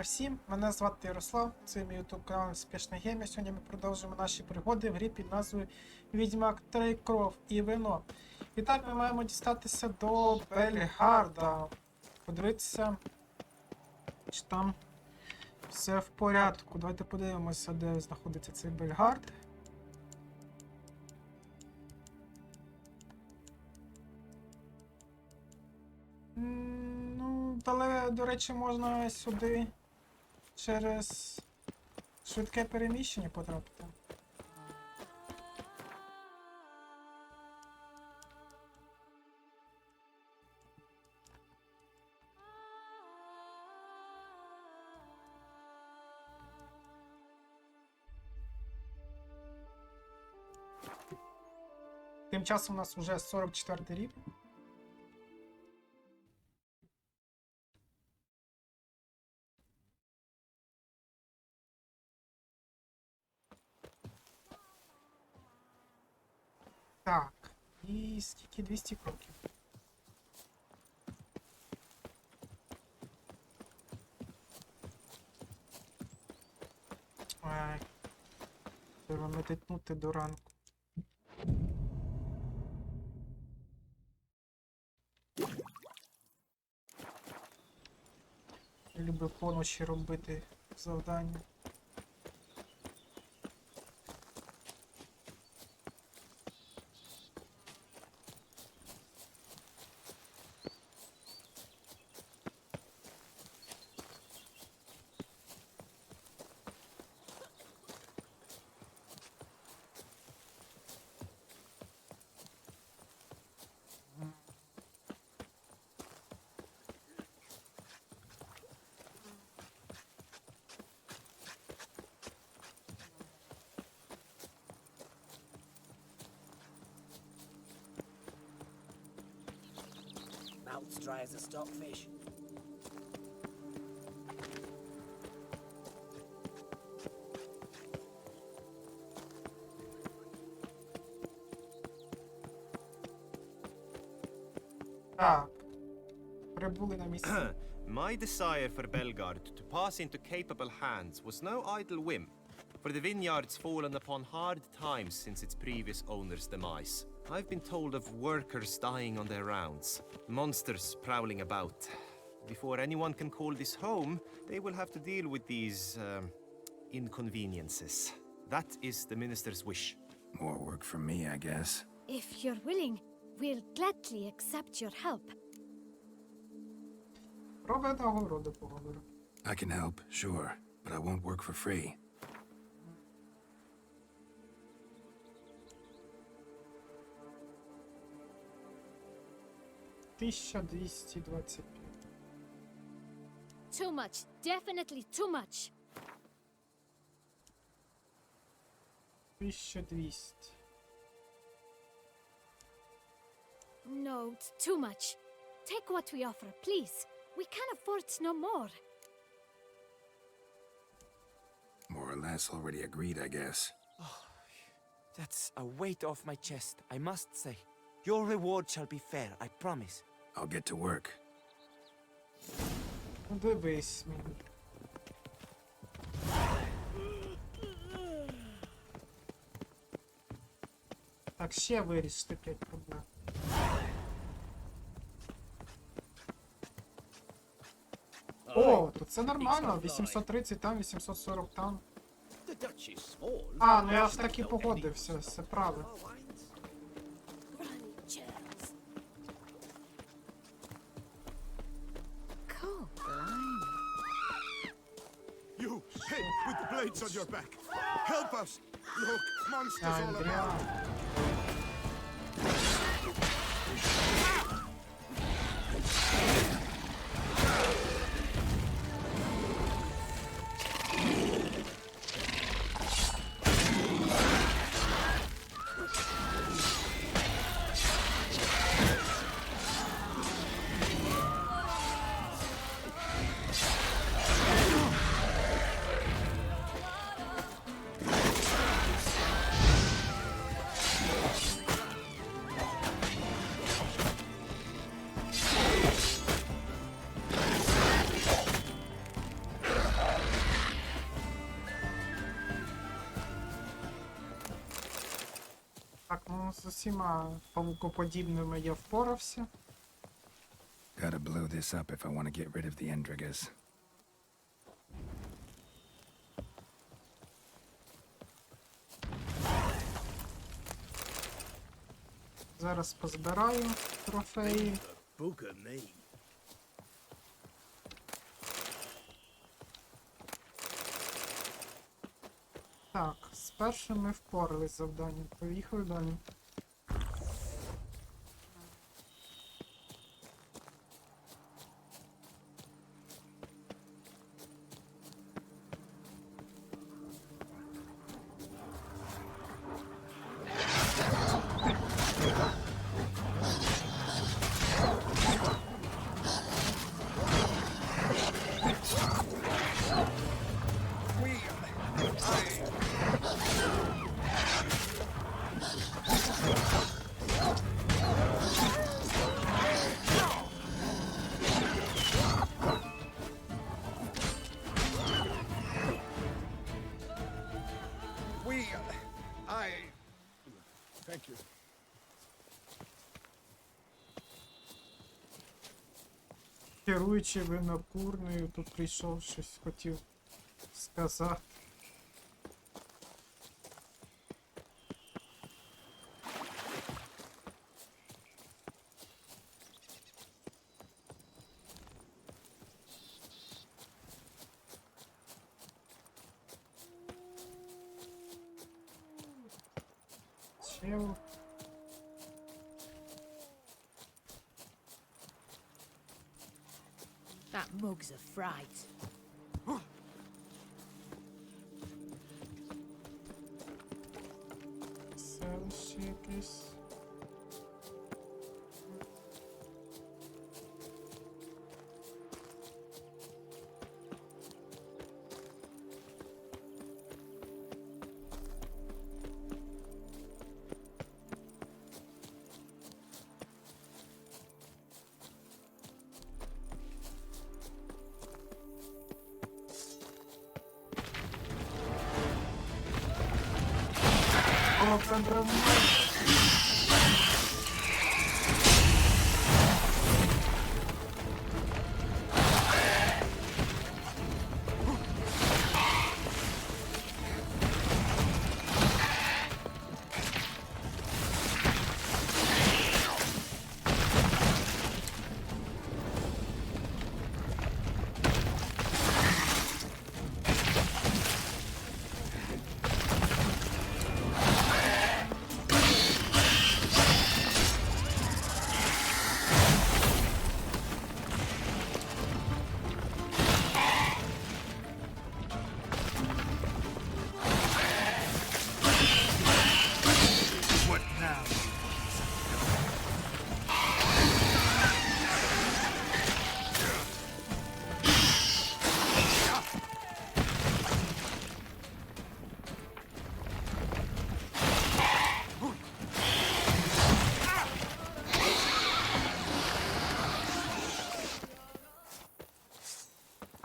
всім, мене звати Ярослав, це мій YouTube канал Успішний Геймер. Сьогодні ми продовжуємо наші пригоди в грі під назвою Відьмак 3 кров і вино. І так ми маємо дістатися до Бельгаарда, подивитися, чи там все в порядку. Давайте подивимося, де знаходиться цей Бельгаард. Але, до речі, можна сюди через швидке переміщення потрапити. Тим часом у нас вже 44 рік. Так, і скільки 200 кроків. Треба метитнути до ранку. Я люблю поночі робити завдання. Mouth's dry as a stockfish. Так. Прибули на місці. My desire for Bellgard to pass into capable hands was no idle whim, for the vineyard's fallen upon hard times since its previous owner's demise. I've been told of workers dying on their rounds, monsters prowling about. Before anyone can call this home, they will have to deal with these inconveniences. That is the minister's wish. More work for me, I guess. If you're willing, we'll gladly accept your help. Роби нагороду поговорю. I can help, sure, but I won't work for free. $1225. Too much. Definitely too much. 1200. No, it's too much. Take what we offer, please. We can afford no more. More or less already agreed, I guess. That's a weight off my chest, I must say. Your reward shall be fair, I promise. I'll get to work. Дивись мені. Так, ще вирішити 5 проблем. О, то це нормально. 830 там, 840 там. А, ну я ж таки погодився, все правильно. Cool. You, head with the blades on your back. Help us! Look, monsters all Андріан. around. усіма павукоподібними я впорався. Gotta blow this up if I want to get rid of the Endrigas. Зараз позбираю трофеї. Book of me. Так, з першим ми впорались з завданням. Поїхали далі. Thank you. Керуючи винокурнею, тут прийшов щось хотів сказати. Чел. That mug's a fright. Селище якесь. О, проблем.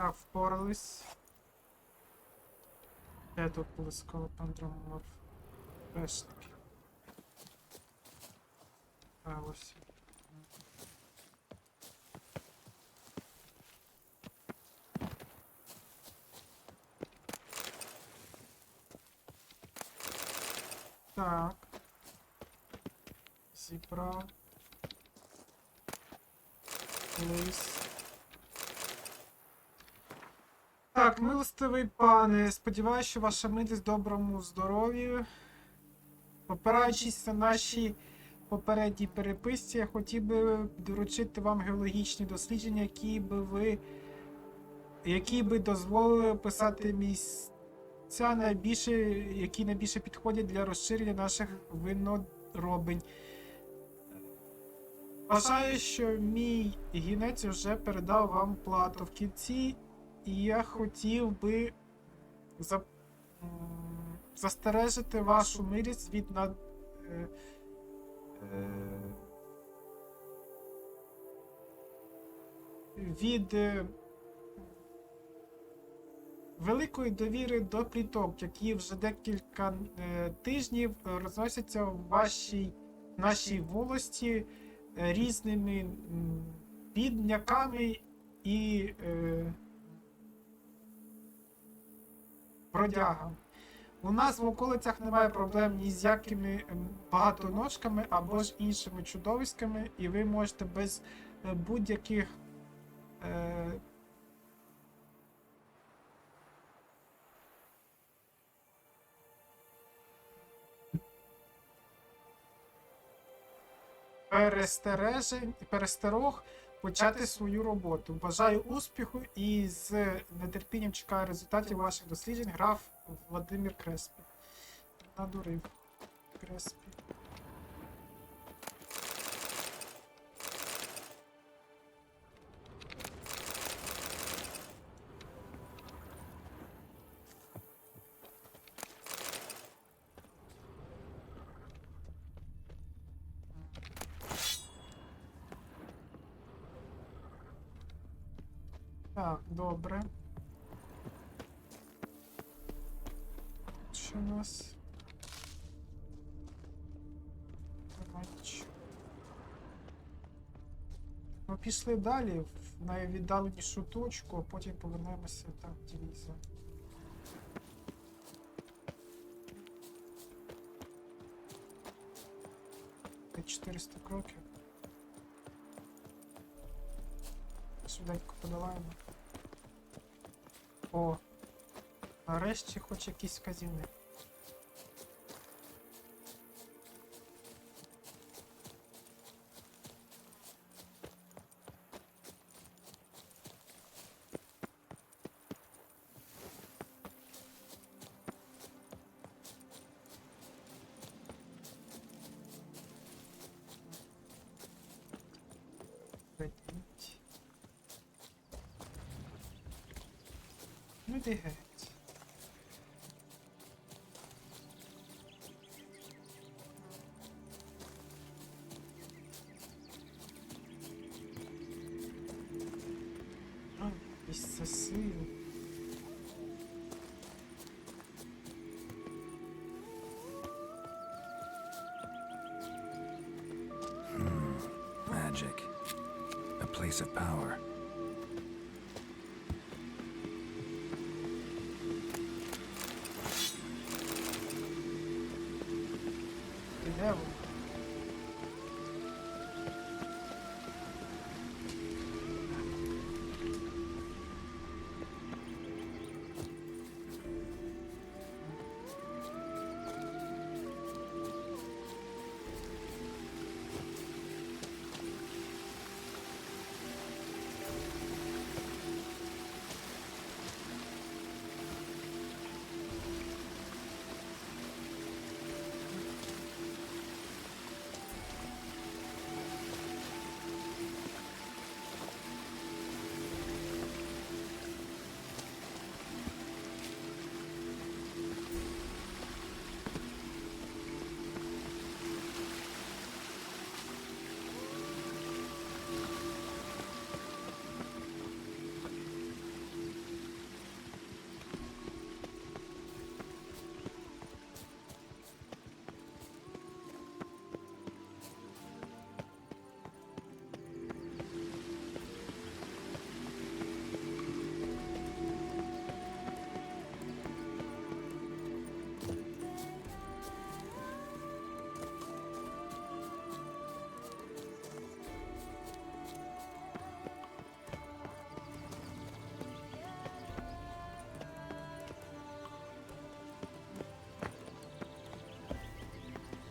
Так, впорались. Де тут близько пандроморф? Пештики. А, ось. Так. Зібрав. Лист. Так, милостивий пане, сподіваюся, що ваша милість в доброму здоров'ю. Опираючись на наші попередній переписці, я хотів би доручити вам геологічні дослідження, які би дозволили описати місця, які найбільше підходять для розширення наших виноробень. Вважаю, що мій гінець вже передав вам плату в кінці. І я хотів би застережити вашу милість від великої довіри до пліток, які вже декілька тижнів розносяться в вашій нашій волості різними бідняками і бродягами. У нас в околицях немає проблем ні з якими багатоножками або ж іншими чудовиськами, і ви можете без будь-яких перестерог почати свою роботу. Бажаю успіху і з нетерпінням чекаю результатів ваших досліджень. Граф Владимир Креспі. Надурив. Креспі. Так, добре. Що у нас? Ми пішли далі в найвіддаленішу точку, а потім повернемося там, дивізія. Це 400 кроків. Швиденько подолаємо. О, нарешті хоч якісь вказівники. Ну йди геть. Місце сили. Magic. A place of power. Де ви?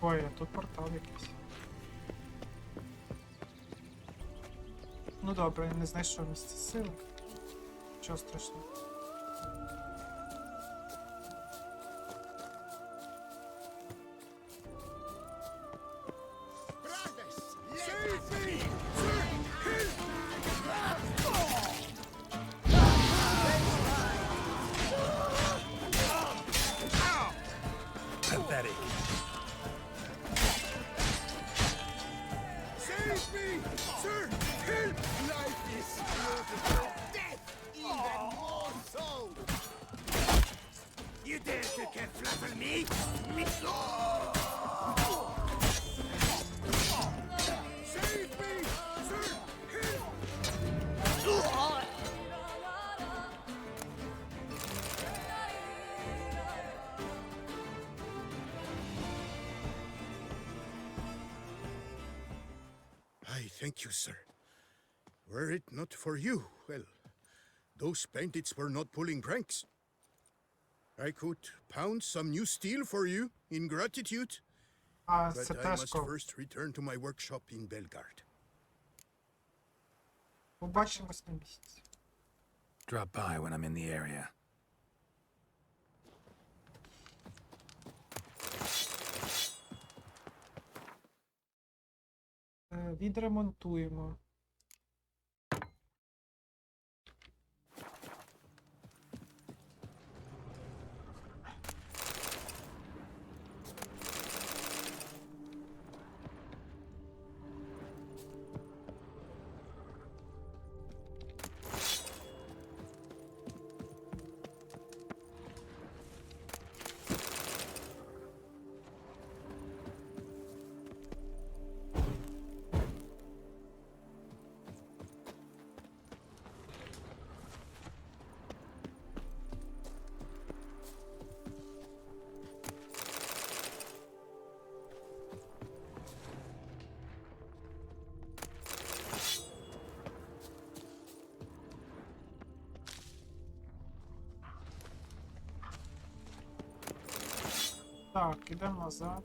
Ой, а тут портал якийсь. Ну добре, я не знайшов місце сили. Нічого страшного. Brothers, save me! Pathetic. Save me! Sir, help! Life is beautiful. Death even more so. You dare to flatter me? thank you, sir. Were it not for you, well, those bandits were not pulling pranks. I could pound some new steel for you in gratitude, А, but це I теж must кров. first return to my workshop in Bельгаард. Побачимось на місці. Drop by when I'm in the area. Відремонтуємо. Так, ідемо назад.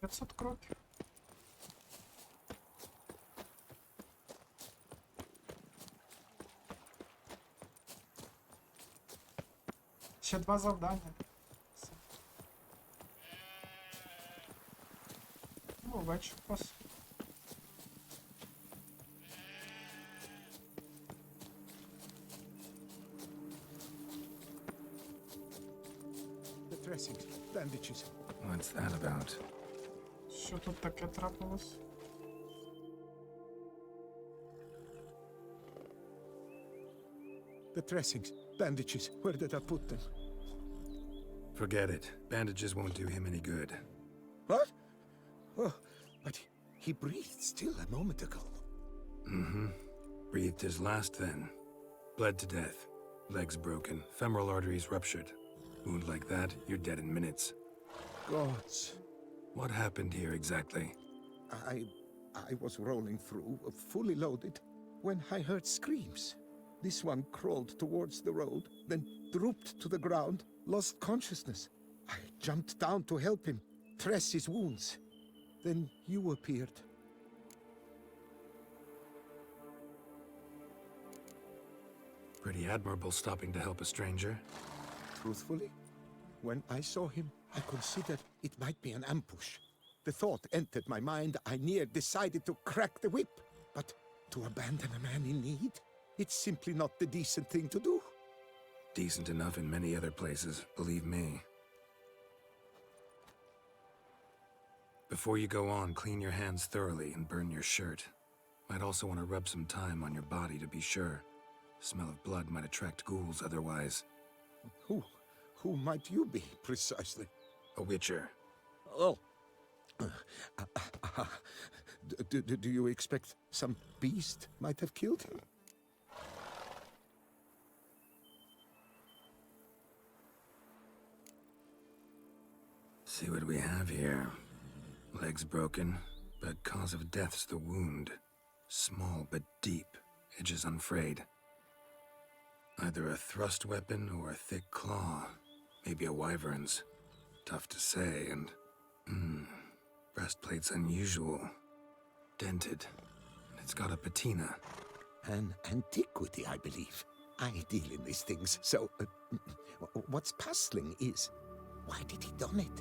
«500 кроків». Ще 2 завдання. Все. Ну, вечір пос. The dressings, bandages. What's that about? Що тут таке трапилось? The dressings, bandages. Where did I put them? Forget it. Bandages won't do him any good. What? Oh, but he breathed still a moment ago. Mm-hmm. Breathed his last then. Bled to death. Legs broken. Femoral arteries ruptured. Wound like that, you're dead in minutes. Gods. What happened here exactly? I was rolling through, fully loaded, when I heard screams. This one crawled towards the road, then drooped to the ground, lost consciousness. I jumped down to help him, dress his wounds. Then you appeared. Pretty admirable stopping to help a stranger. Truthfully, when I saw him, I considered it might be an ambush. The thought entered my mind, I near decided to crack the whip. But to abandon a man in need? It's simply not the decent thing to do. Decent enough in many other places, believe me. Before you go on, clean your hands thoroughly and burn your shirt. Might also want to rub some time on your body to be sure. Smell of blood might attract ghouls otherwise. Who might you be, precisely? A witcher. Oh. Do you expect some beast might have killed him? See what we have here. Legs broken, but cause of death's the wound. Small but deep, edges unfrayed. Either a thrust weapon or a thick claw. Maybe a wyvern's. Tough to say, and... breastplate's unusual. Dented. It's got a patina. An antiquity, I believe. I deal in these things, so... what's puzzling is, why did he don it?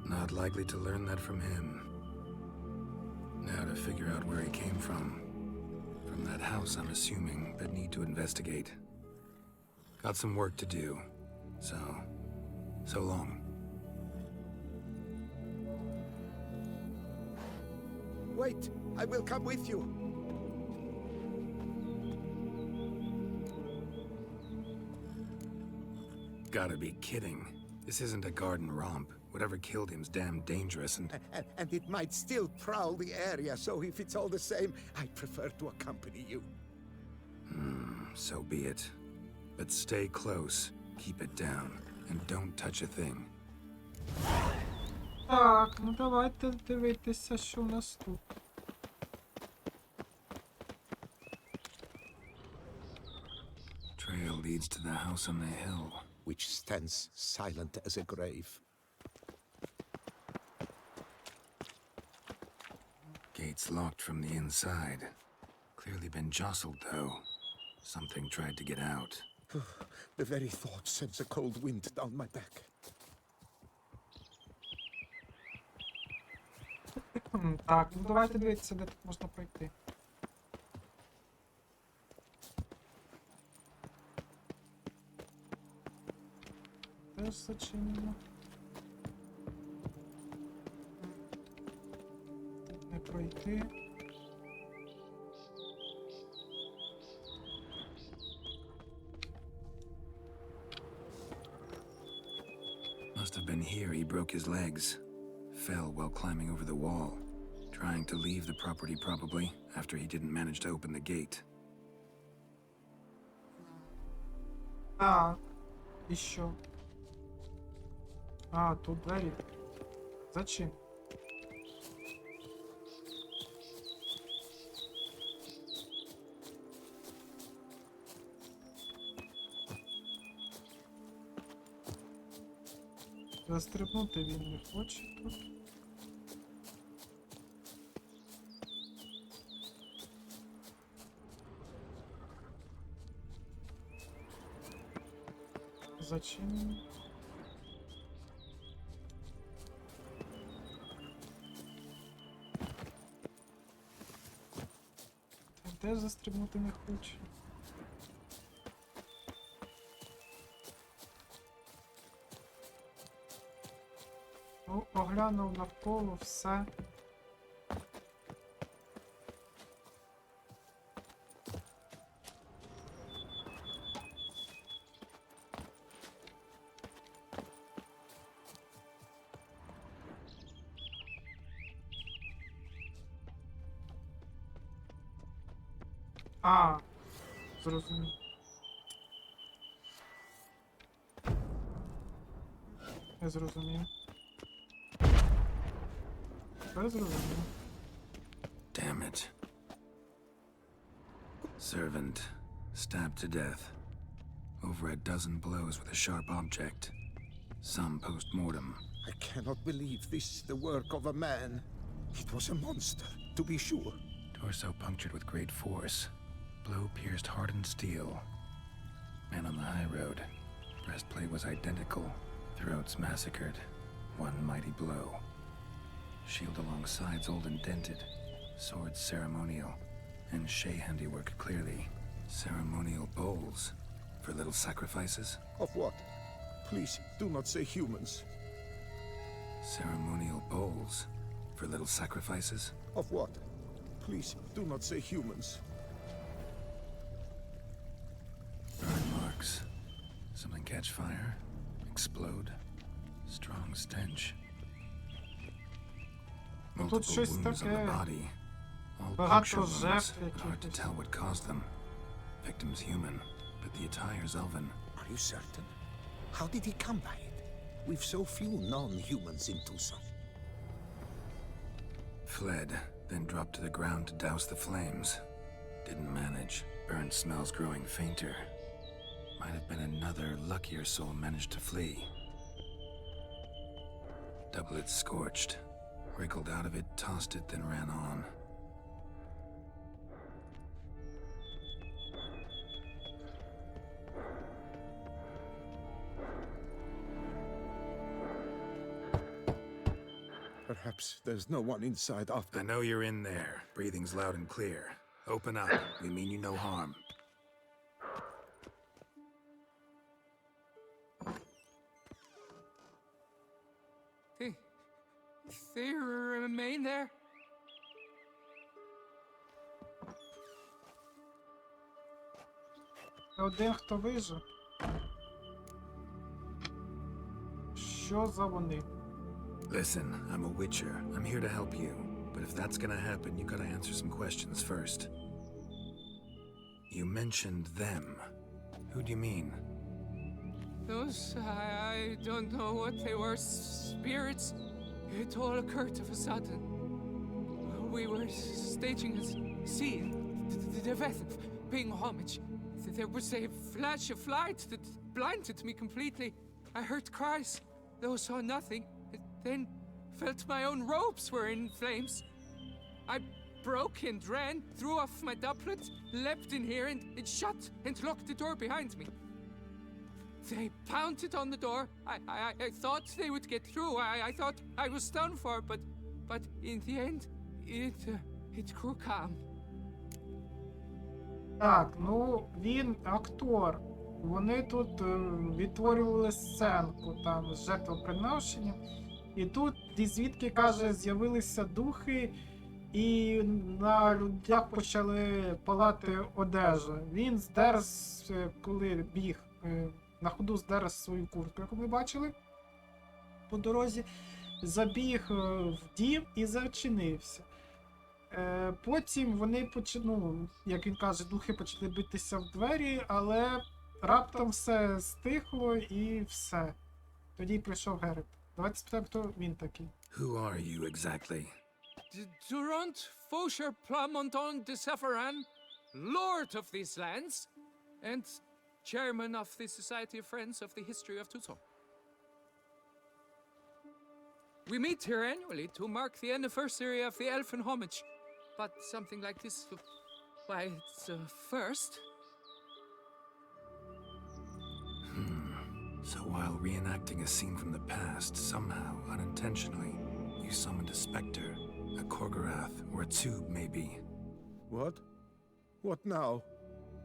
Not likely to learn that from him. Now to figure out where he came from. From that house, I'm assuming, but need to investigate. Got some work to do. So long. Wait, I will come with you. Gotta be kidding. This isn't a garden romp. Whatever killed him's damn dangerous and... And it might still prowl the area, so if it's all the same, I prefer to accompany you. So be it. But stay close, keep it down, and don't touch a thing. Так, ну давайте дивитися, що у нас тут. Trail leads to the house on the hill. Which stands silent as a grave. Gates locked from the inside. Clearly been jostled, though. Something tried to get out. The very thought sends a cold wind down my back. Так, ну давайте дивитися, де тут можна пройти. Теж зачинено. Тут не пройти. Must have been here he broke his legs. Fell while climbing over the wall. Trying to leave the property probably, after he didn't manage to open the gate. Так, і що? А, тут двері. Зачем? Застрибнути він не хоче тут. Зачем? Та теж застрибнути не хоче. Ну, оглянув навколо все. А, зрозумів. Я зрозумів. Я зрозумів. Damn it. Servant, stabbed to death. Over a dozen blows with a sharp object. Some post-mortem. I cannot believe this is the work of a man. It was a monster, to be sure. Torso punctured with great force. Blow pierced hardened steel. Man on the high road. Breastplate was identical. Throats massacred. One mighty blow. Shield along sides old and dented. Swords ceremonial. And Shay handiwork clearly. Ceremonial bowls. For little sacrifices? Of what? Please, do not say humans. Ceremonial bowls. For little sacrifices? Of what? Please, do not say humans. Burn marks. Something catch fire? Explode? Strong stench. Multiple щось wounds on the таке. body. All Багато puncture wounds, жертв but hard to якихось. tell what caused them. Victim's human, but the attire's elven. Are you certain? How did he come by it? We've so few non-humans in Tussent. Fled, then dropped to the ground to douse the flames. Didn't manage. Burnt smells growing fainter. Might have been another luckier soul managed to flee. Doublet scorched. Wriggled out of it, tossed it, then ran on. Perhaps there's no one inside after. I know you're in there. Breathing's loud and clear. Open up. We mean you no harm. They remain there? Один, хто вижив. Що за вони? Listen, I'm a witcher. I'm here to help you. But if that's gonna happen, you gotta answer some questions first. You mentioned them. Who do you mean? Those, I don't know what they were. Spirits. It all occurred of a sudden. We were staging a scene. The death of paying homage. There was a flash of light that blinded me completely. I heard cries, though saw nothing. Then felt my own robes were in flames. I broke and ran, threw off my doublet, leapt in here and it shut and locked the door behind me. They pounded on the door. I thought they would get through. I thought I was done for, but in the end, it grew calm. Так, ну він актор. Вони тут відтворювали сценку там з жертвоприношенням. І тут, звідки, каже, з'явилися духи, і на людях почали палати одежа. Він здер, коли біг, на ходу здер свою куртку, як ви бачили, по дорозі, забіг в дім і зачинився. Потім вони почали, як він каже, духи почали битися в двері, але раптом все стихло і все. Тоді прийшов Геральт. Давайте спитаємо, хто він такий. Who are you exactly? Durant Faucher Plamondon de Safaran, Lord of these lands, and Chairman of the Society of Friends of the History of Tussent. We meet here annually to mark the anniversary of the Elfin homage, but something like this, why, it's a first. So while reenacting a scene from the past, somehow, unintentionally, you summoned a specter, a Korgorath, or a tube, maybe. What? What now?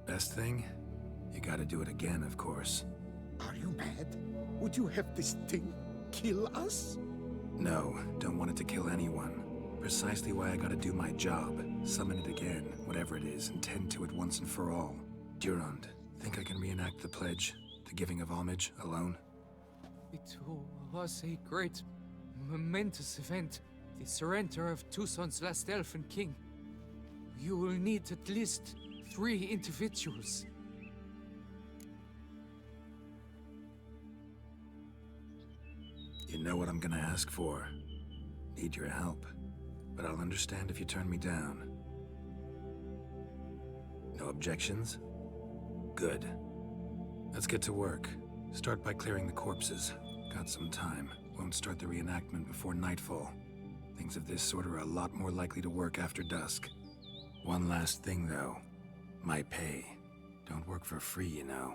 Best thing? You gotta do it again, of course. Are you mad? Would you have this thing kill us? No, don't want it to kill anyone. Precisely why I gotta do my job. Summon it again, whatever it is, and tend to it once and for all. Durand, think I can reenact the pledge? The giving of homage, alone? It was a great, momentous event. The surrender of Tussent's last elfin king. You will need at least 3 individuals. You know what I'm gonna ask for. Need your help. But I'll understand if you turn me down. No objections? Good. Let's get to work. Start by clearing the corpses. Got some time. Won't start the reenactment before nightfall. Things of this sort are a lot more likely to work after dusk. One last thing, though. My pay. Don't work for free, you know.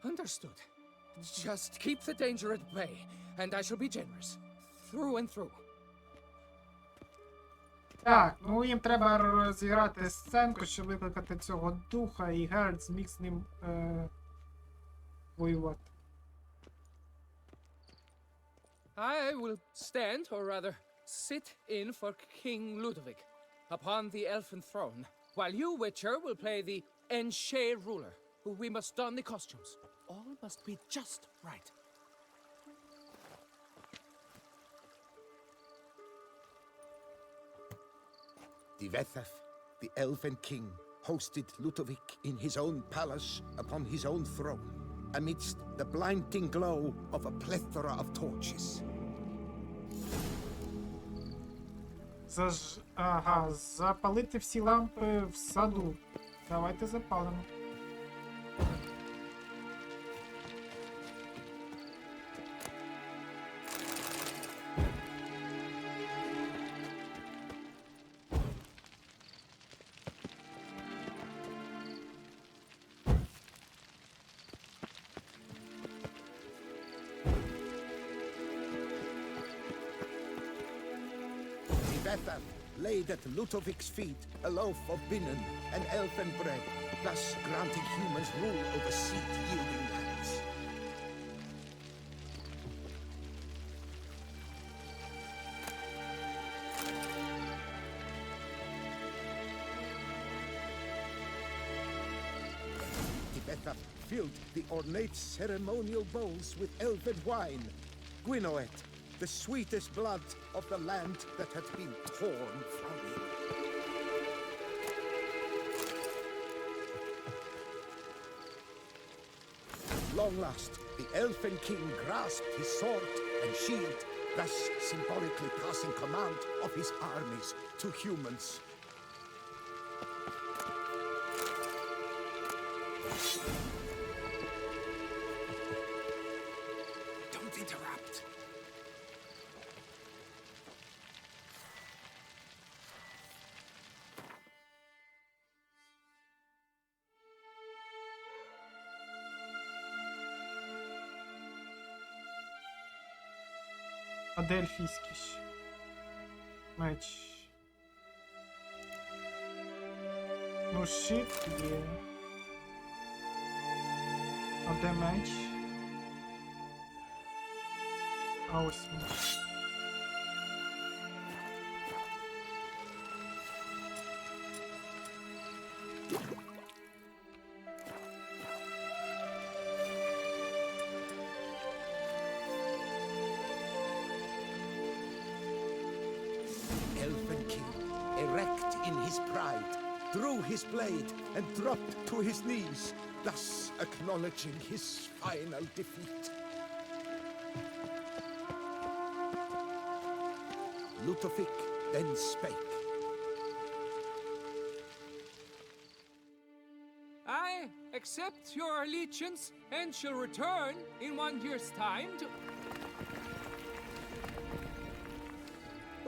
Understood. Just keep the danger at bay, and I shall be generous. Through and through. Так, ну їм треба розіграти сценку, щоб викликати цього духа, і Геральт зміг з ним воювати. I will stand, or rather, sit in for King Ludovic upon the elfin throne, while you, Witcher, will play the Enche ruler, who we must don the costumes. All must be just right. Divethaf, the elven king, hosted Ludovic in his own palace upon his own throne, amidst the blinding glow of a plethora of torches. Ага, запалити всі лампи в саду. Давайте запалимо. Tibethan laid at Ludovic's feet a loaf of binnen and elfin bread, thus granting humans rule over seed-yielding lands. Tibethan filled the ornate ceremonial bowls with elfin wine, Gwinoet, the sweetest blood of the land that had been torn from him. At long last, the elfin king grasped his sword and shield, thus symbolically passing command of his armies to humans. Don't interrupt. А де ельфійський ще? Меч. Ну, щит є. А де меч? А ось меч. Elfin king, erect in his pride, drew his blade and dropped to his knees, thus acknowledging his final defeat. Ludovic then spake. I accept your allegiance and shall return in 1 year's time to...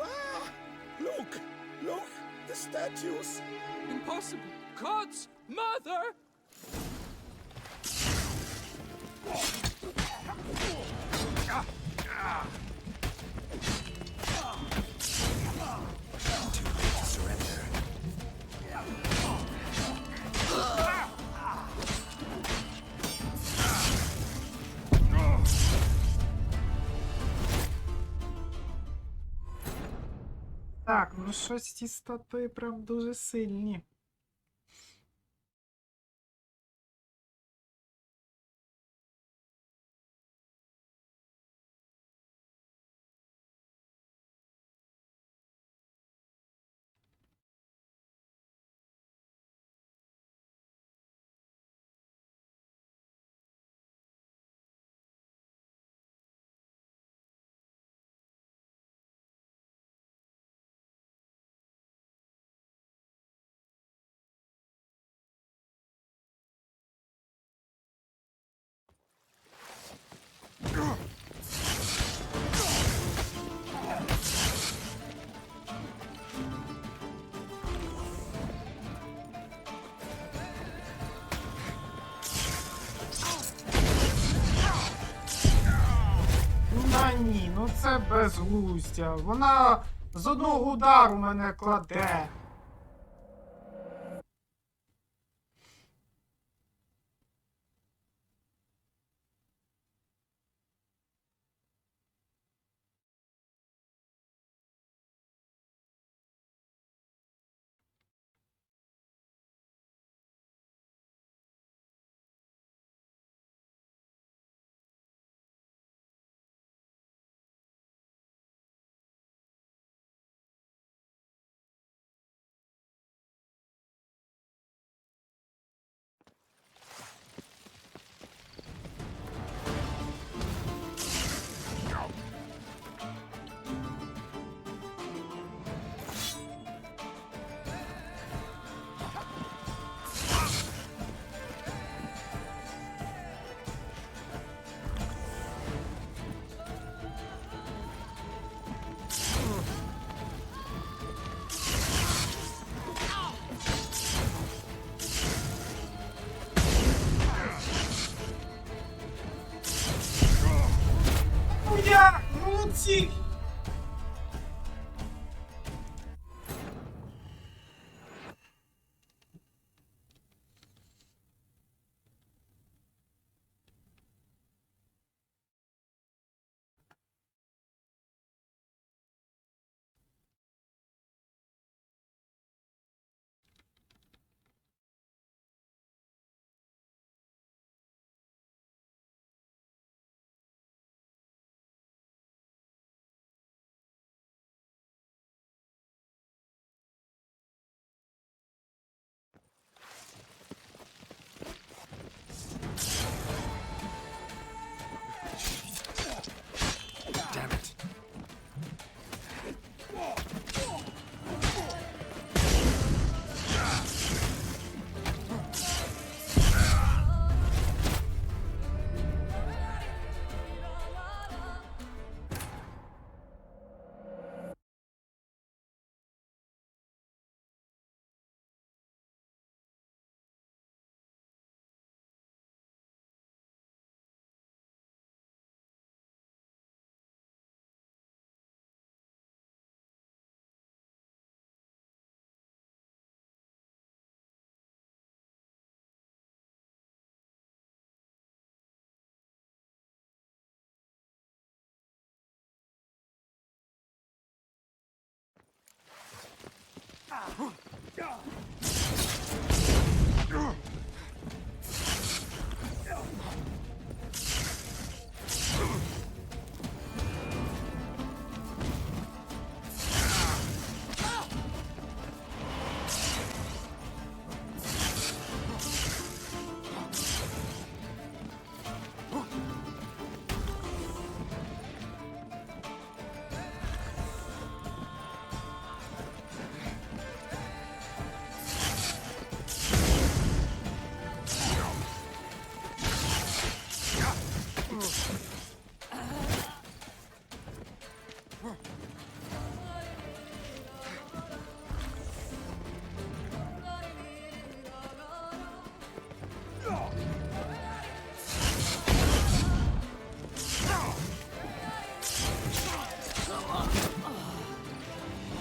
Ah! Look! Look! The statues! Impossible! God's mother! Surrender. Так, ну щось ці статуї прям дуже сильні. Та ні, ну це безглуздя. Вона з одного удару мене кладе.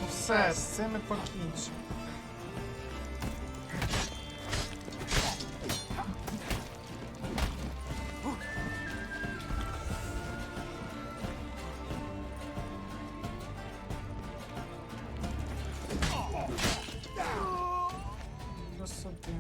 Все, з цими покінчимо. До сюди.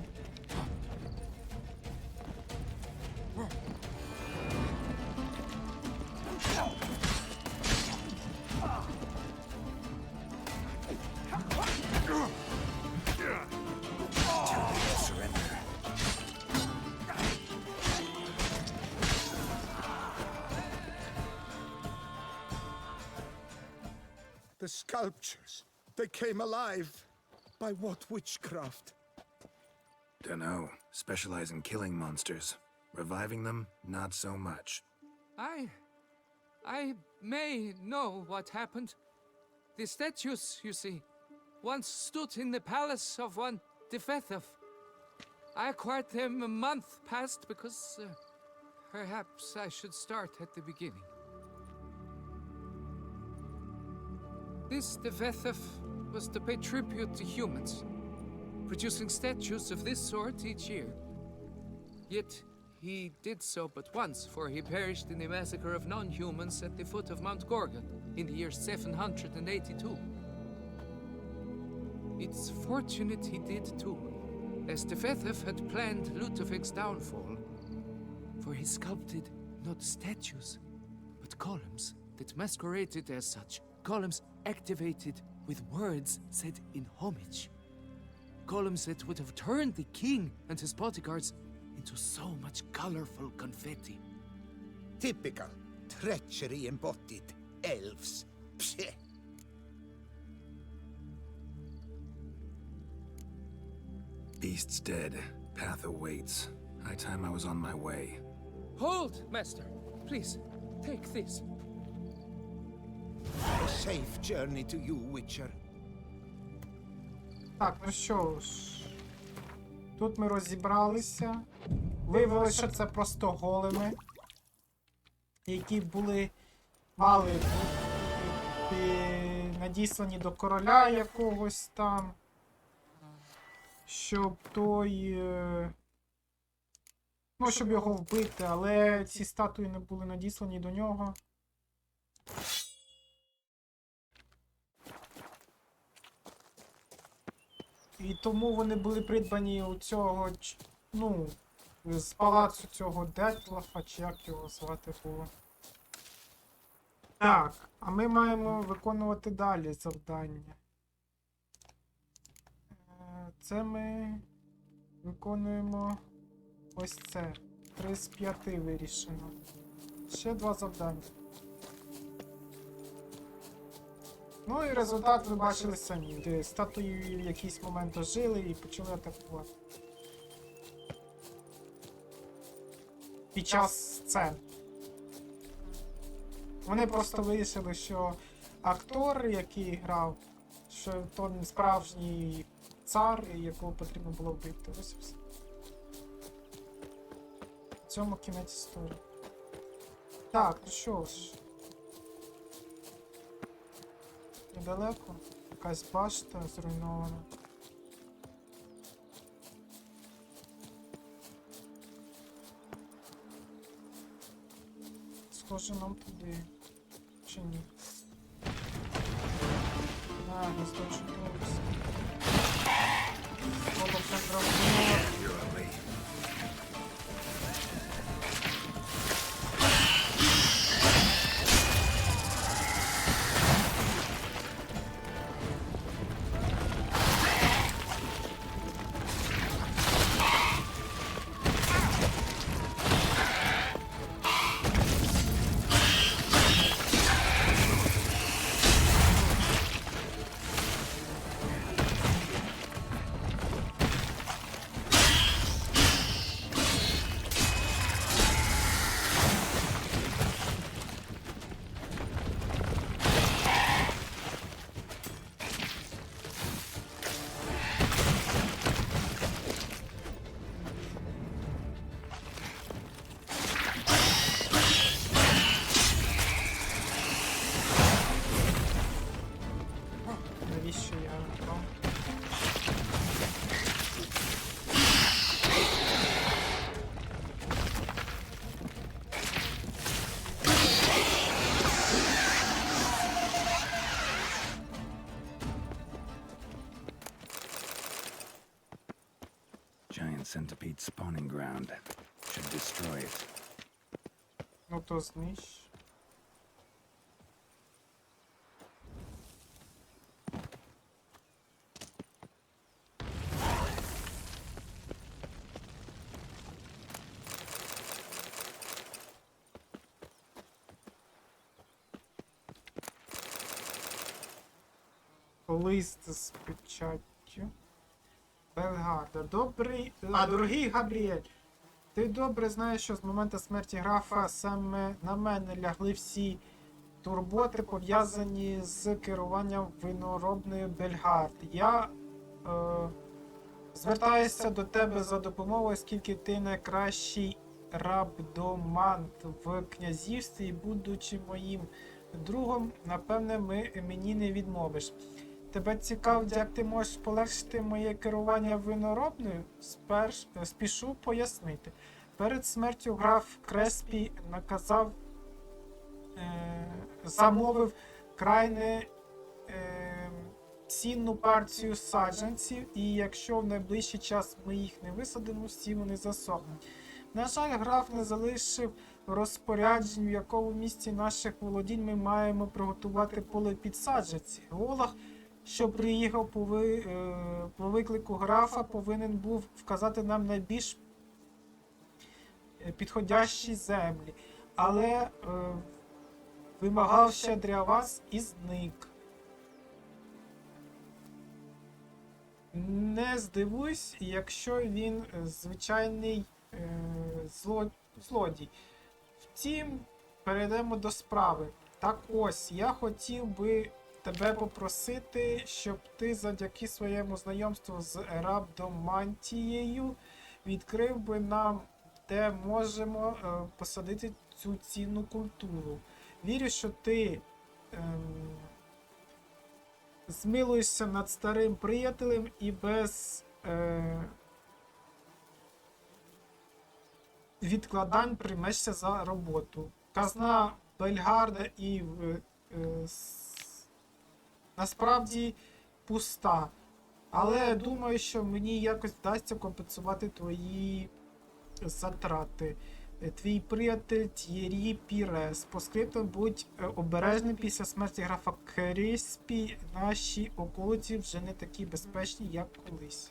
The sculptures, they came alive. By what witchcraft? Dunno. Specialize in killing monsters. Reviving them, not so much. I may know what happened. The statues, you see, once stood in the palace of one Defethov. I acquired them a month past because perhaps I should start at the beginning. This Defethov was to pay tribute to humans, producing statues of this sort each year. Yet he did so but once, for he perished in the massacre of non-humans at the foot of Mount Gorgon in the year 782. It's fortunate he did too, as Defethov had planned Ludovic's downfall, for he sculpted not statues, but columns that masqueraded as such. Columns activated with words said in homage. Columns that would have turned the king and his bodyguards into so much colorful confetti. Typical treachery embodied elves. Psheh. Beast's dead. Path awaits. High time I was on my way. Hold, master. Please, take this. A safe journey to you, Witcher. Так, ну що ж. Тут ми розібралися. Виявилося, що це просто големи, які мали бути надіслані до короля якогось там, щоб той... ну, щоб його вбити, але ці статуї не були надіслані до нього. І тому вони були придбані у цього, ну, з палацу цього Детлафа, чи як його звати було. Так, а ми маємо виконувати далі завдання. Це ми виконуємо ось це. 3 з 5 вирішено. Ще 2 завдання. Ну і результат ви бачили самі, де статуї в якийсь момент ожили і почали атакувати. Під час сцен. Вони просто вирішили, що актор, який грав, що то не справжній цар, якого потрібно було вбити. Ось все. В цьому кінець історії. Так, ну що ж. Недалеко. Якась башта зруйнована. Схоже нам туди. Чи ні? А, гніздо чудовиська. giant centipede spawning ground. Should destroy it. Ну то знищ. Лист з печаттю Бельгаарда. Дорогий Габріель, ти добре знаєш, що з моменту смерті графа саме на мене лягли всі турботи, пов'язані з керуванням виноробною Бельгаард. Я звертаюся до тебе за допомогою, оскільки ти найкращий рабдомант в князівстві, і будучи моїм другом, напевне, мені не відмовиш. Тебе цікавить, як ти можеш полегшити моє керування виноробною? Спішу пояснити. Перед смертю граф Креспі замовив крайне цінну партію саджанців, і якщо в найближчий час ми їх не висадимо, всі вони засохнуть. На жаль, граф не залишив розпоряджень, в якому місці наших володінь ми маємо приготувати поле під саджанці. Олах, що приїхав по виклику графа, повинен був вказати нам найбільш підходящі землі, але вимагав ще для вас і зник. Не здивуйся, якщо він звичайний злодій. Втім, перейдемо до справи. Так ось, я хотів би тебе попросити, щоб ти завдяки своєму знайомству з рабдомантією відкрив би нам, де можемо посадити цю цінну культуру. Вірю, що ти змилуєшся над старим приятелем і без відкладань приймешся за роботу. Казна Бельгаарда і насправді пуста. Але думаю, що мені якось вдасться компенсувати твої затрати. Твій приятель Т'єрі Пірес. По скрипту, будь обережним, після смерті графа Креспі наші околиці вже не такі безпечні, як колись.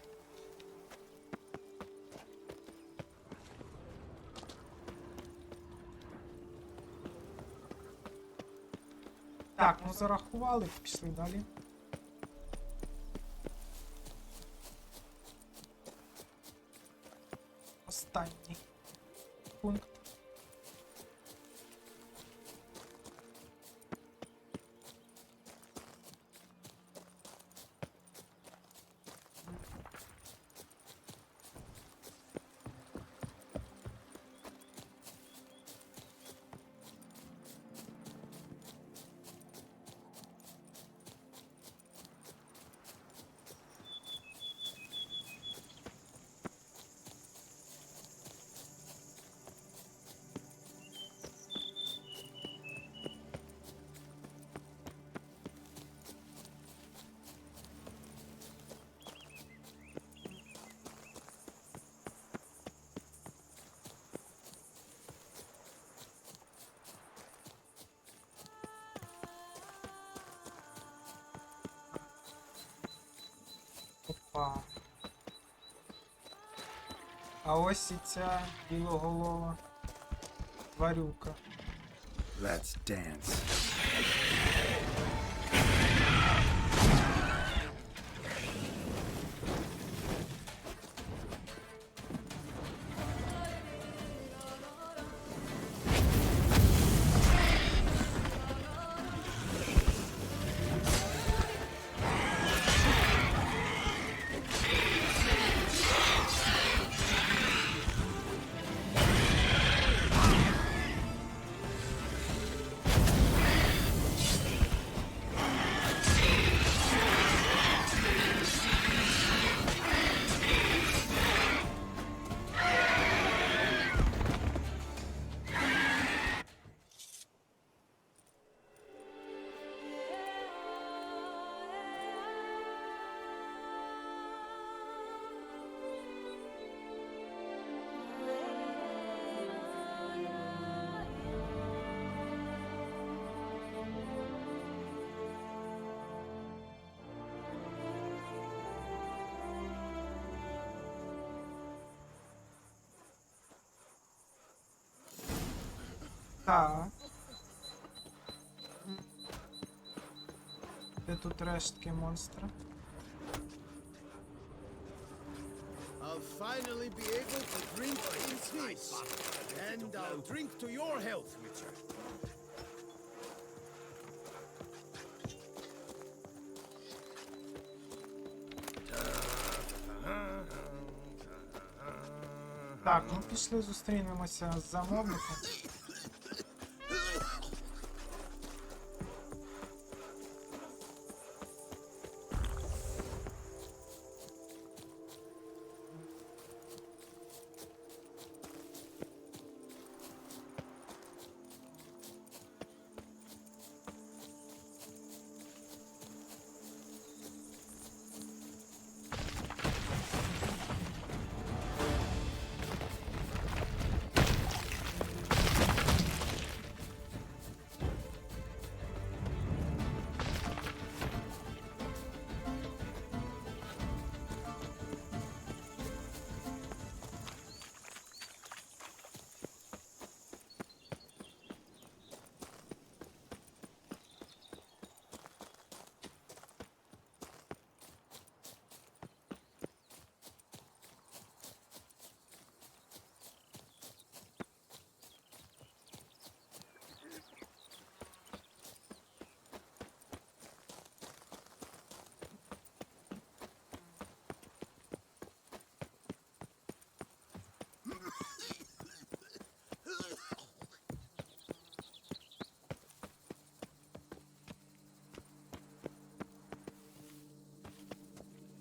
Так, ну зарахували, пішли далі. Останній пункт. Опа. А ось і ця білоголова тварюка. Let's dance. Так. Де тут рештки монстра? I'll finally be able to drink in peace. And I'll drink to your health, Witcher. Так, ну пішли зустрінемося з замовником.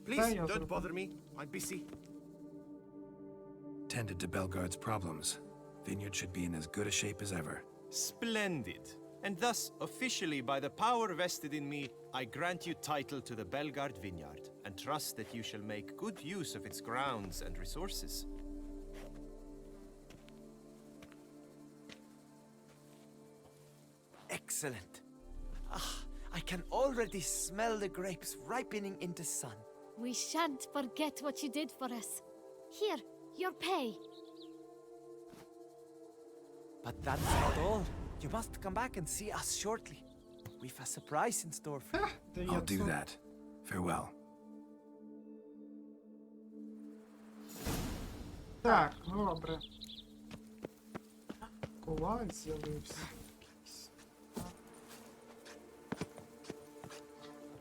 Please, yeah, don't bother me. I'm busy. Tended to Bellgard's problems. Vineyard should be in as good a shape as ever. Splendid. And thus, officially, by the power vested in me, I grant you title to the Bellgard vineyard, and trust that you shall make good use of its grounds and resources. Excellent. Ah, I can already smell the grapes ripening into sun. We shan't forget what you did for us. Here, your pay. But that's not all. You must come back and see us shortly. We've a surprise in store for you. I'll do that. Farewell. Так, добре. Коваль з'явився. Якийсь.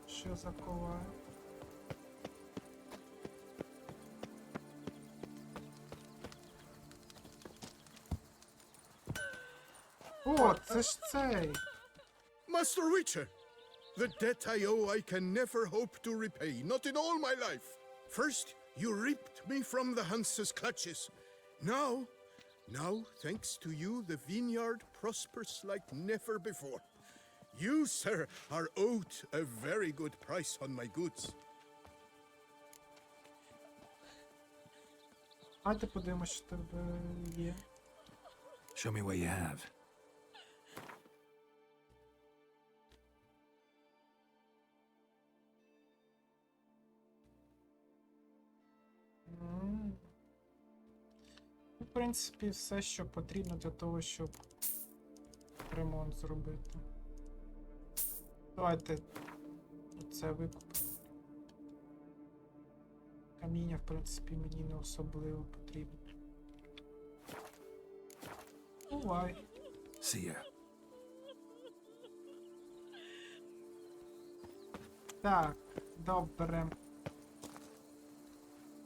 Що за коваль? О, це ж цей! Master Witcher, the debt I owe I can never hope to repay, not in all my life. First, you ripped me from the Hanse's clutches. Now, thanks to you, the vineyard prospers like never before. You, sir, are owed a very good price on my goods. Давайте подивимось, що в тебе є. Show me what you have. В принципі, все, що потрібно для того, щоб ремонт зробити. Давайте це викупимо. Каміння, в принципі, мені не особливо потрібно. Бувай. See ya. Так, добре.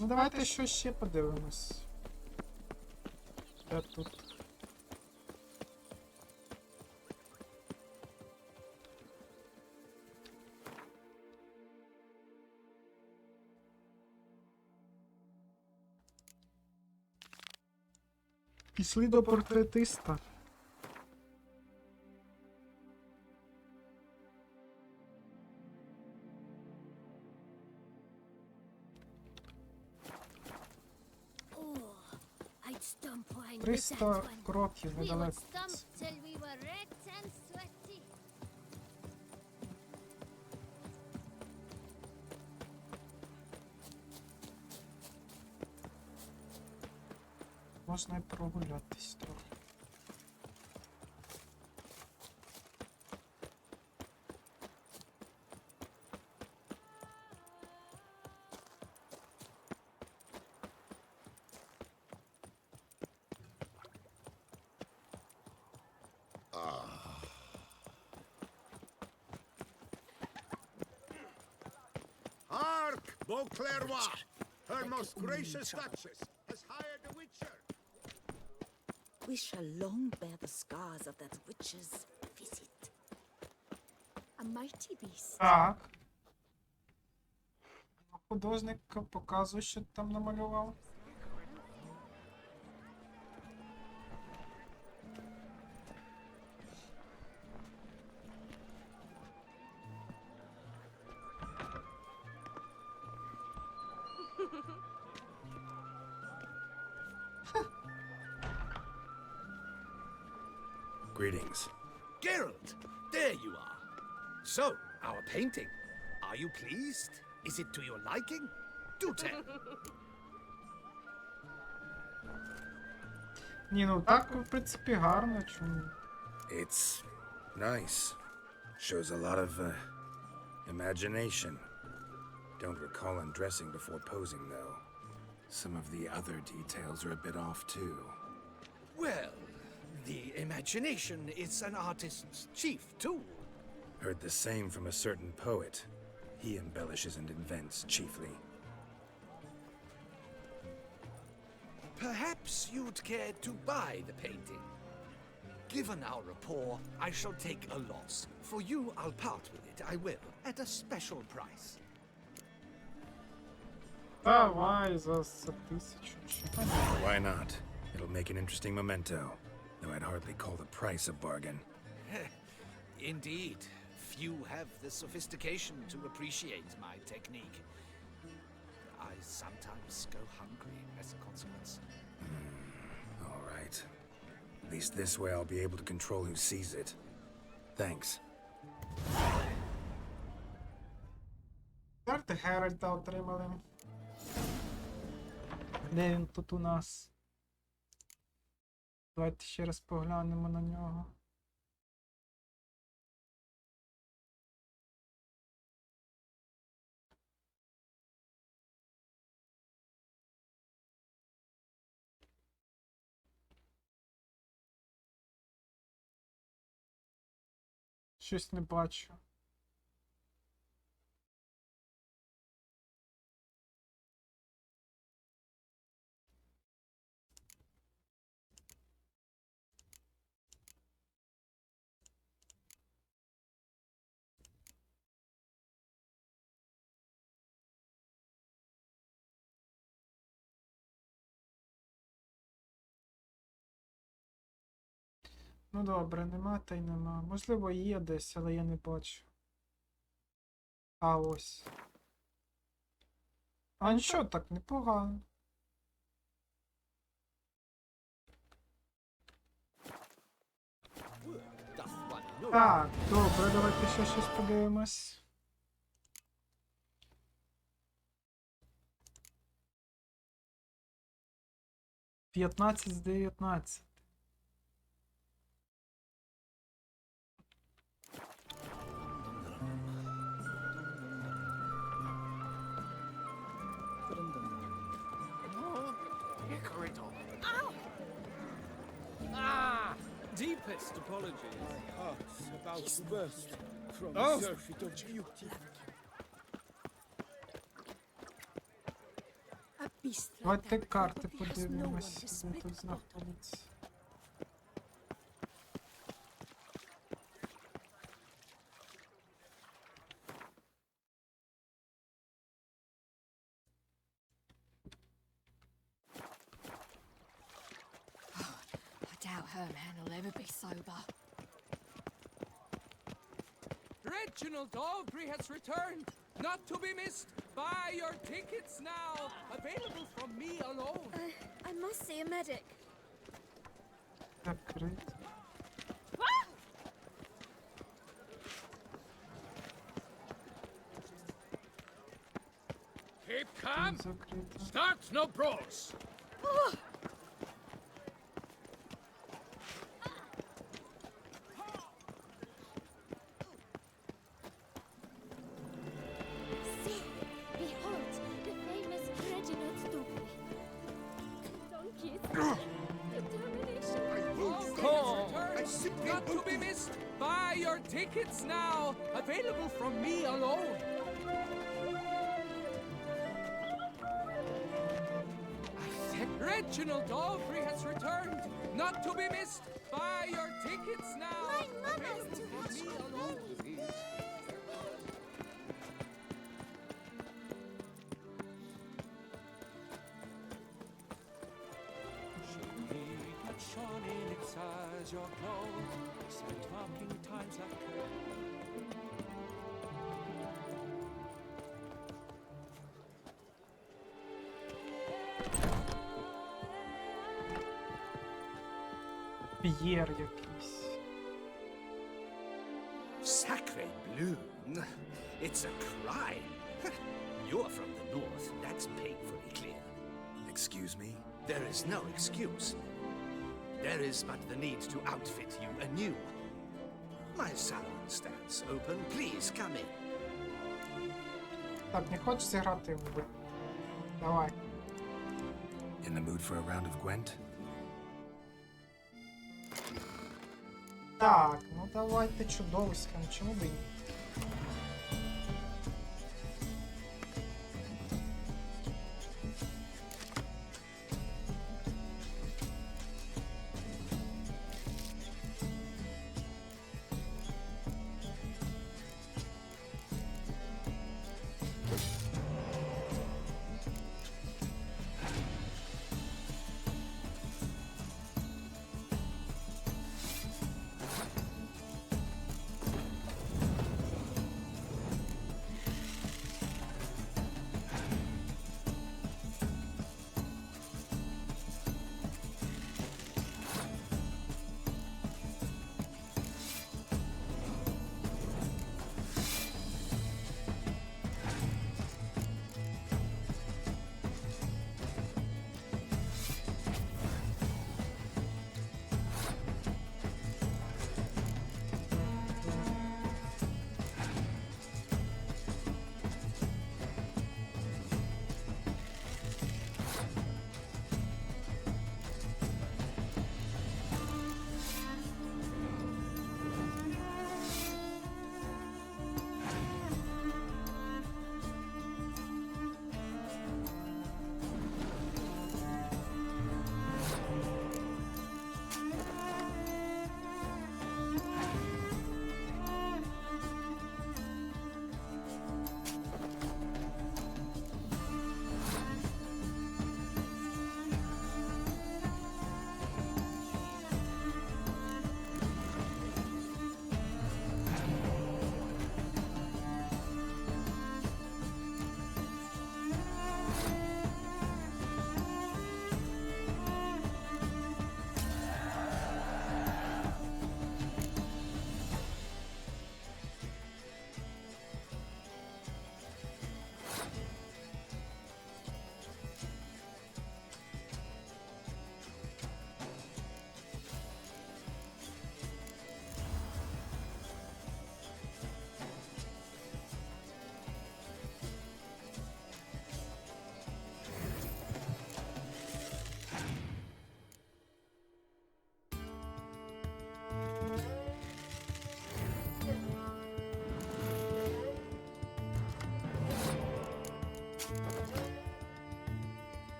Ну, давайте що ще подивимось. Де тут? Пішли до портретиста. I'd stomp wine with 300 that one. кроків We would недалеко. stomp till we were red and sweaty. Можна і прогулятись трохи. Beauclerc, her most gracious duchess, has hired a witcher. We shall long bear the scars of that witch's visit. A mighty beast. Так. Художник показує, що там намалював. Greetings. Geralt, there you are. So, our painting. Are you pleased? Is it to your liking? Do tell. Ні, ну так, в принципі, гарно, чому? It's nice. Shows a lot of, imagination. Don't recall undressing before posing, though. Some of the other details are a bit off, too. Well, the imagination is an artist's chief tool. Heard the same from a certain poet. He embellishes and invents, chiefly. Perhaps you'd care to buy the painting. Given our rapport, I shall take a loss. For you, I'll part with it, I will, at a special price. Давай за 1000. Why not? It'll make an interesting memento. Though I'd hardly call the price a bargain. Indeed. Few have the sophistication to appreciate my technique. I sometimes go hungry as a consequence. All right. At least this way I'll be able to control who sees it. Thanks. Карти Геральта отримали. Де він тут у нас? Давайте ще раз поглянемо на нього. Щось не бачу. Ну добре, нема та й нема. Можливо, є десь, але я не бачу. А ось. А нічого, так непогано. Так, добре, давайте ще щось подивимось. П'ятнадцять з 19. Deepest apologies. Heart's about to burst from Oh. surfeit of beauty. A beast like Давайте that карти probably has no one to подивимось, де split тут with. знаходиться. I doubt her man will ever be sober. Reginald Aubrey has returned, not to be missed. Buy your tickets now. Available from me alone. I must see a medic. Закрито. Keep calm. Закрито. Start no brawls. See, behold, the famous Reginald Aubrey. Donkeys. Determination. Not to be missed. Buy your tickets now. Available from me alone. Reginald Daltrey has returned, not to be missed. Buy your tickets now. My mama's too much. Leave me alone, please. Shining inside your clothes, and talking times like П'єр якийсь. Sacre bleu! It's a crime. You're from the north, that's painfully clear. Excuse me? There is no excuse. There is but the need to outfit you anew. My salon stands open. Please come in. Так, не хочеш зіграти в... Давай. In the mood for a round of Gwent? Так, ну давайте чудовиська, ну чому би ні?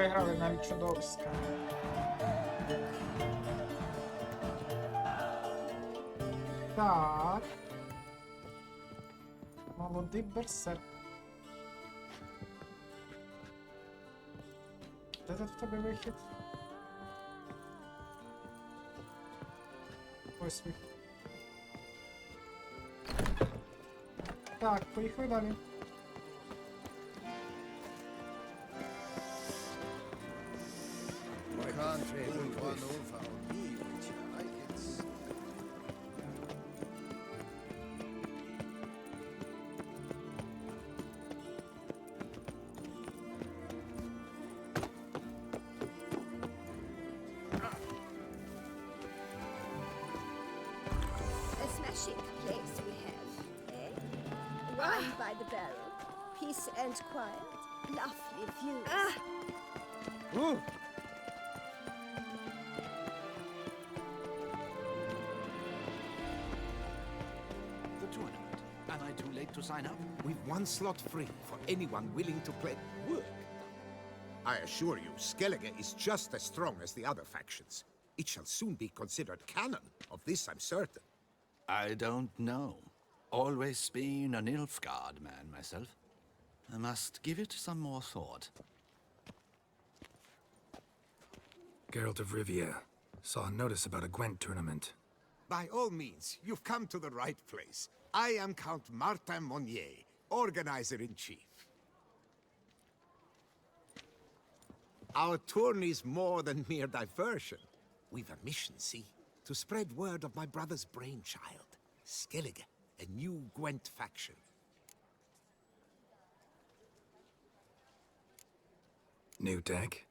виграли навіть чудовиська. Так. Молодий берсерк. Де тут в тебе вихід? Ось вихід. Так, поїхали далі. A smashing place we have, eh? Wine by the barrel, peace and quiet, lovely views. The tournament. Am I too late to sign up? We've one slot free for anyone willing to play. Work. I assure you, Skellige is just as strong as the other factions. It shall soon be considered canon. Of this I'm certain. I don't know. Always been an Nilfgaard man myself. I must give it some more thought. Geralt of Rivia. Saw a notice about a Gwent tournament. By all means, you've come to the right place. I am Count Martin Monnier, organizer-in-chief. Our tourney's more than mere diversion. We've a mission, see? To spread word of my brother's brainchild, Skellige, a new Gwent faction. New deck?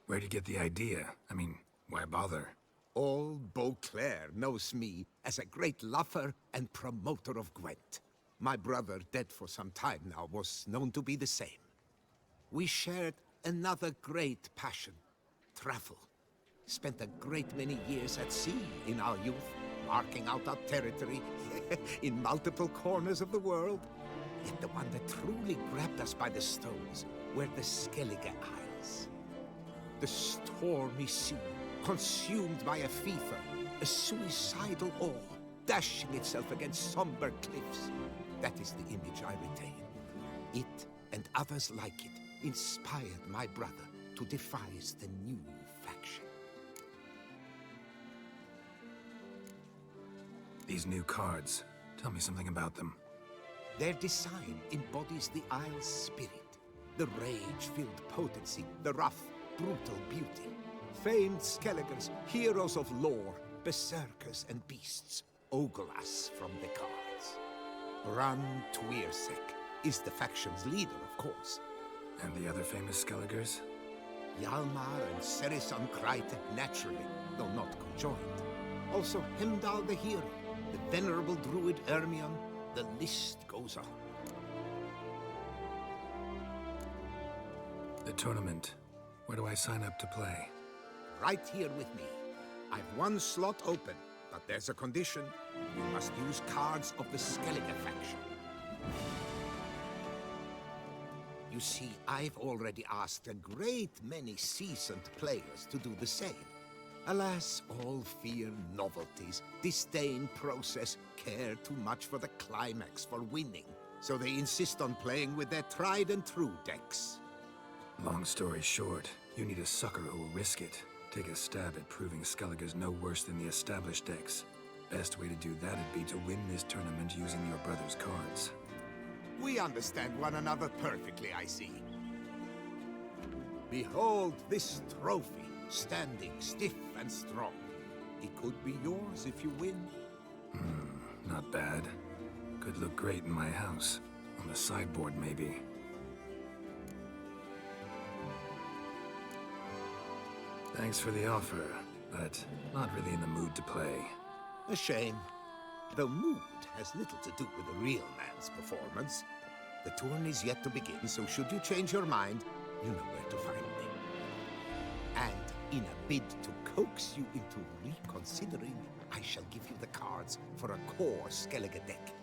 Where'd you get the idea? I mean, why bother? All Beauclair knows me as a great lover and promoter of Gwent. My brother, dead for some time now, was known to be the same. We shared another great passion, travel. Spent a great many years at sea in our youth, marking out our territory in multiple corners of the world. Yet the one that truly grabbed us by the stones were the Skellige Isles. The stormy sea, consumed by a fever, a suicidal awe, dashing itself against somber cliffs. That is the image I retain. It and others like it inspired my brother to devise the new faction. These new cards. Tell me something about them. Their design embodies the Isle's spirit, the rage-filled potency, the rough, brutal beauty. Famed Skelligers, heroes of lore, berserkers and beasts, ogle us from the cards. Ran Tuirsek is the faction's leader, of course. And the other famous Skelligers? Hjalmar and Serisan Kreite, naturally, though not conjoined. Also Hemdal the hero, the venerable druid Ermion, the list goes on. The tournament. Where do I sign up to play? Right here with me. I've one slot open, but there's a condition. You must use cards of the Skellige faction. You see, I've already asked a great many seasoned players to do the same. Alas, all fear novelties, disdain process, care too much for the climax, for winning. So they insist on playing with their tried and true decks. Long story short, you need a sucker who will risk it. Take a stab at proving Skellige's no worse than the established decks. Best way to do that'd be to win this tournament using your brother's cards. We understand one another perfectly, I see. Behold this trophy, standing stiff and strong. It could be yours if you win. Not bad. Could look great in my house. On the sideboard, maybe. Thanks for the offer, but not really in the mood to play. A shame. Though mood has little to do with a real man's performance. The tourney's yet to begin, so should you change your mind, you know where to find me. And in a bid to coax you into reconsidering, I shall give you the cards for a core Skellige deck.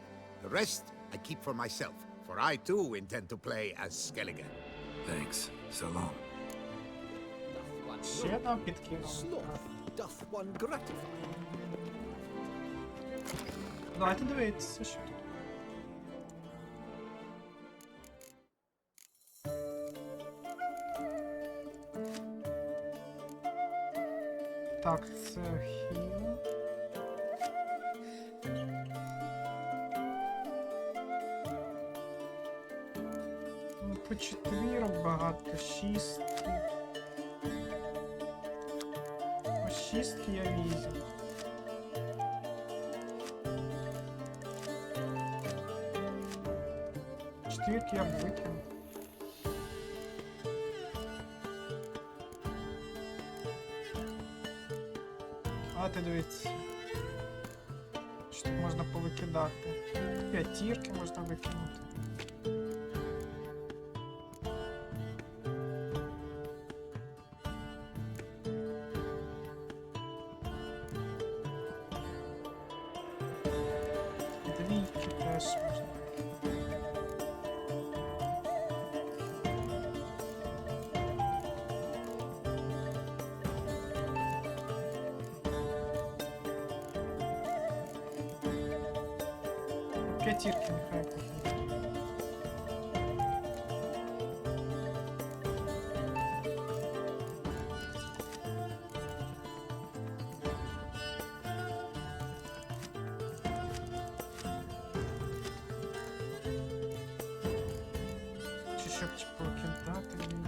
The rest I keep for myself, for I too intend to play as Skellige. Thanks. So long. Ще нам підкинули. Sloth doth one gratify. Давайте дивитися, що тут. Так, це хіл. Ну, по 4 багато, 6. По 6 я візьму. Четвірки я б викину. А ти дивіться. Що тут можна повикидати? П'ятірки можна викинути. Двійки теж можна. П'ятірки нехай купить. Чи щоб покидати її?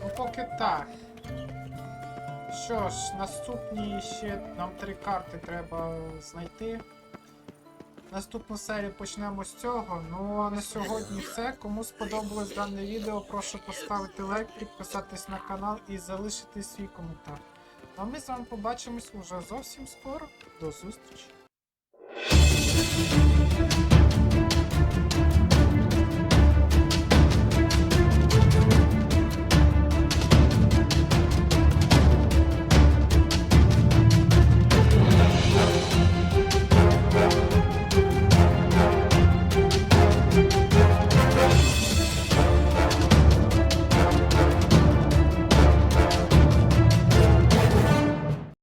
Ну, поки так. Що ж, наступні ще нам 3 карти треба знайти. Наступну серію почнемо з цього. Ну а на сьогодні все. Кому сподобалось дане відео, прошу поставити лайк, підписатись на канал і залишити свій коментар. А ми з вами побачимось уже зовсім скоро. До зустрічі!